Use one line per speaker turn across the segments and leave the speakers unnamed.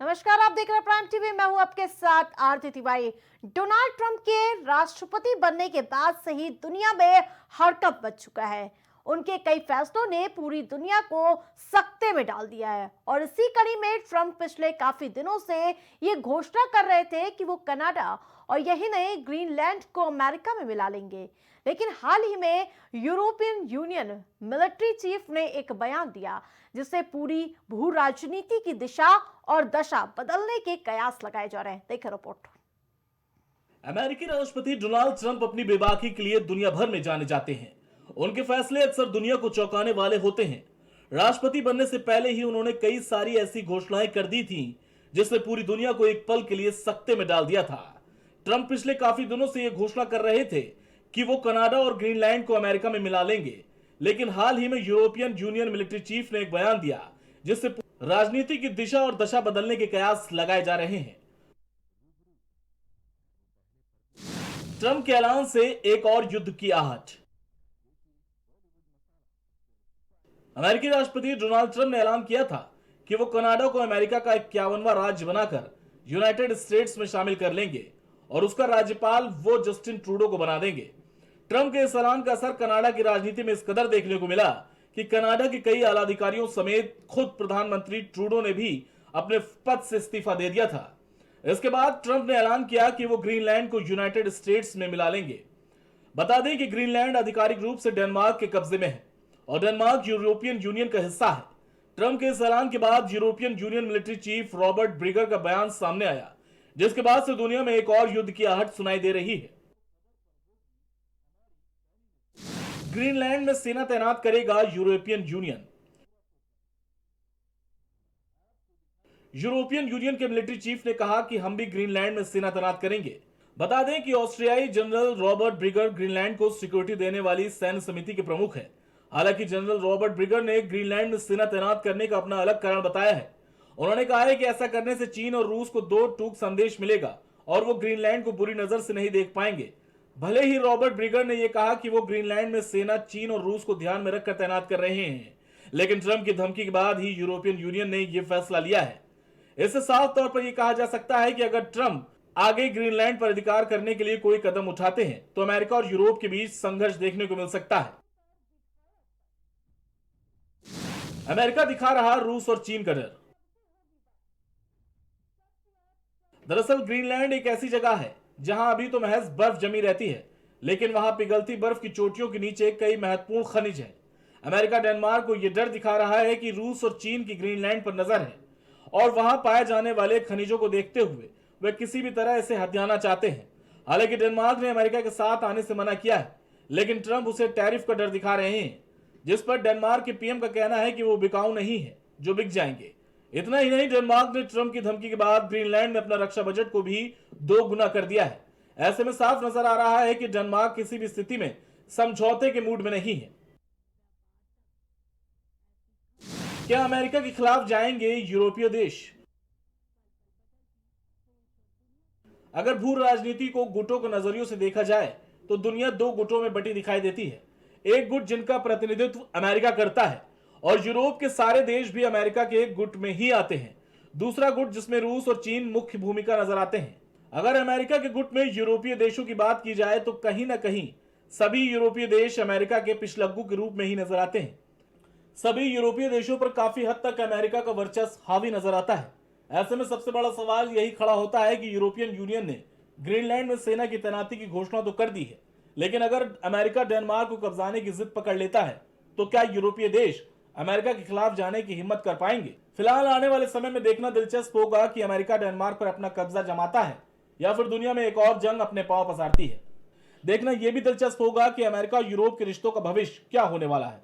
नमस्कार, आप देख रहे हैं प्राइम टीवी। मैं हूं आपके साथ आरती तिवारी। डोनाल्ड ट्रंप के राष्ट्रपति बनने के बाद से ही दुनिया में हड़कंप मच चुका है। उनके कई फैसलों ने पूरी दुनिया को सकते में डाल दिया है और इसी कड़ी में ट्रंप पिछले काफी दिनों से ये घोषणा कर रहे थे कि वो कनाडा और यही नहीं ग्रीनलैंड को अमेरिका में मिला लेंगे। लेकिन हाल ही में यूरोपियन यूनियन मिलिट्री चीफ ने एक बयान दिया जिससे पूरी भू राजनीति की दिशा और दशा बदलने के कयास लगाए जा रहे हैं। देखिए रिपोर्ट।
अमेरिकी राष्ट्रपति डोनाल्ड ट्रंप अपनी बेबाकी के लिए दुनिया भर में जाने जाते हैं। उनके फैसले अक्सर दुनिया को चौंकाने वाले होते हैं। राष्ट्रपति बनने से पहले ही उन्होंने कई सारी ऐसी घोषणाएं कर दी थी जिसने पूरी दुनिया को एक पल के लिए सकते में डाल दिया था। ट्रंप पिछले काफी दिनों से यह घोषणा कर रहे थे कि वो कनाडा और ग्रीनलैंड को अमेरिका में मिला लेंगे, लेकिन हाल ही में यूरोपियन यूनियन मिलिट्री चीफ ने एक बयान दिया जिससे राजनीति की दिशा और दशा बदलने के कयास लगाए जा रहे हैं। ट्रंप के ऐलान से एक और युद्ध की आहट। अमेरिकी राष्ट्रपति डोनाल्ड ट्रंप ने ऐलान किया था कि वो कनाडा को अमेरिका का 51वां राज्य बनाकर यूनाइटेड स्टेट्स में शामिल कर लेंगे और उसका राज्यपाल वो जस्टिन ट्रूडो को बना देंगे। ट्रंप के इस ऐलान का असर कनाडा की राजनीति में इस कदर देखने को मिला कि कनाडा के कई आला अधिकारियों समेत खुद प्रधानमंत्री ट्रूडो ने भी अपने पद से इस्तीफा दे दिया था। इसके बाद ट्रंप ने ऐलान किया कि वो ग्रीनलैंड को यूनाइटेड स्टेट्स में मिला लेंगे। बता दें कि ग्रीनलैंड आधिकारिक रूप से डेनमार्क के कब्जे में है और डेनमार्क यूरोपियन यूनियन का हिस्सा है। ट्रंप के इस ऐलान के बाद European Union military chief Robert Brieger का बयान सामने आया, जिसके बाद से दुनिया में एक और युद्ध की आहट सुनाई दे रही है। ग्रीनलैंड में सेना तैनात करेगा यूरोपियन यूनियन। यूरोपियन यूनियन के मिलिट्री चीफ ने कहा कि हम भी ग्रीनलैंड में सेना तैनात करेंगे। बता दें कि ऑस्ट्रियाई जनरल रॉबर्ट ब्रिगर ग्रीनलैंड को सिक्योरिटी देने वाली सैन्य समिति के प्रमुख हैं। हालांकि जनरल रॉबर्ट ब्रिगर ने ग्रीनलैंड में सेना तैनात करने का अपना अलग कारण बताया है। उन्होंने कहा है कि ऐसा करने से चीन और रूस को दो टूक संदेश मिलेगा और वो ग्रीनलैंड को बुरी नजर से नहीं देख पाएंगे। भले ही रॉबर्ट ब्रिगर ने यह कहा कि वो ग्रीनलैंड में सेना चीन और रूस को ध्यान में रखकर तैनात कर रहे हैं, लेकिन ट्रंप की धमकी के बाद ही यूरोपियन यूनियन ने यह फैसला लिया है। इससे साफ तौर पर यह कहा जा सकता है कि अगर ट्रंप आगे ग्रीनलैंड पर अधिकार करने के लिए कोई कदम उठाते हैं तो अमेरिका और यूरोप के बीच संघर्ष देखने को मिल सकता है। अमेरिका दिखा रहा रूस और चीन का डर। दरअसल ग्रीनलैंड एक ऐसी जगह है जहां अभी तो महज बर्फ जमी रहती है, लेकिन वहां पिघलती बर्फ की चोटियों के नीचे कई महत्वपूर्ण खनिज हैं। अमेरिका डेनमार्क को यह डर दिखा रहा है कि रूस और चीन की ग्रीनलैंड पर नजर है और वहां पाए जाने वाले खनिजों को देखते हुए वे किसी भी तरह इसे हथियाना चाहते हैं। हालांकि डेनमार्क ने अमेरिका के साथ आने से मना किया है, लेकिन ट्रंप उसे टैरिफ का डर दिखा रहे हैं, जिस पर डेनमार्क के पीएम का कहना है कि वो बिकाऊ नहीं है जो बिक जाएंगे। इतना ही नहीं, डेनमार्क ने ट्रंप की धमकी के बाद ग्रीनलैंड में अपना रक्षा बजट को भी 2 गुना कर दिया है। ऐसे में साफ नजर आ रहा है कि डेनमार्क किसी भी स्थिति में समझौते के मूड में नहीं है। क्या अमेरिका के खिलाफ जाएंगे यूरोपीय देश? अगर भू राजनीति को गुटों के नजरियों से देखा जाए तो दुनिया 2 गुटों में बटी दिखाई देती है। एक गुट जिनका प्रतिनिधित्व अमेरिका करता है और यूरोप के सारे देश भी अमेरिका के एक गुट में ही आते हैं। दूसरा गुट जिसमें रूस और चीन मुख्य भूमिका नजर आते हैं। अगर अमेरिका के गुट में यूरोपीय देशों की बात की जाए तो कहीं ना कहीं सभी यूरोपीय देश अमेरिका के पिछलग्गू के रूप में ही नजर आते हैं। सभी यूरोपीय देशों पर काफी हद तक अमेरिका का वर्चस्व हावी नजर आता है। ऐसे में सबसे बड़ा सवाल यही खड़ा होता है कि यूरोपियन यूनियन ने ग्रीनलैंड में सेना की तैनाती की घोषणा तो कर दी है, लेकिन अगर अमेरिका डेनमार्क को कब्जाने की जिद पकड़ लेता है तो क्या यूरोपीय देश अमेरिका के खिलाफ जाने की हिम्मत कर पाएंगे? फिलहाल आने वाले समय में देखना दिलचस्प होगा कि अमेरिका डेनमार्क पर अपना कब्जा जमाता है या फिर दुनिया में एक और जंग अपने पांव पसारती है। देखना यह भी दिलचस्प होगा कि अमेरिका और यूरोप के रिश्तों का भविष्य क्या होने वाला है।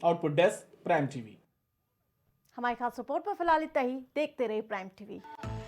Output desk, prime TV.
हमारी खास रिपोर्ट पर फिलहाल इतना ही। देखते रहिए प्राइम टीवी।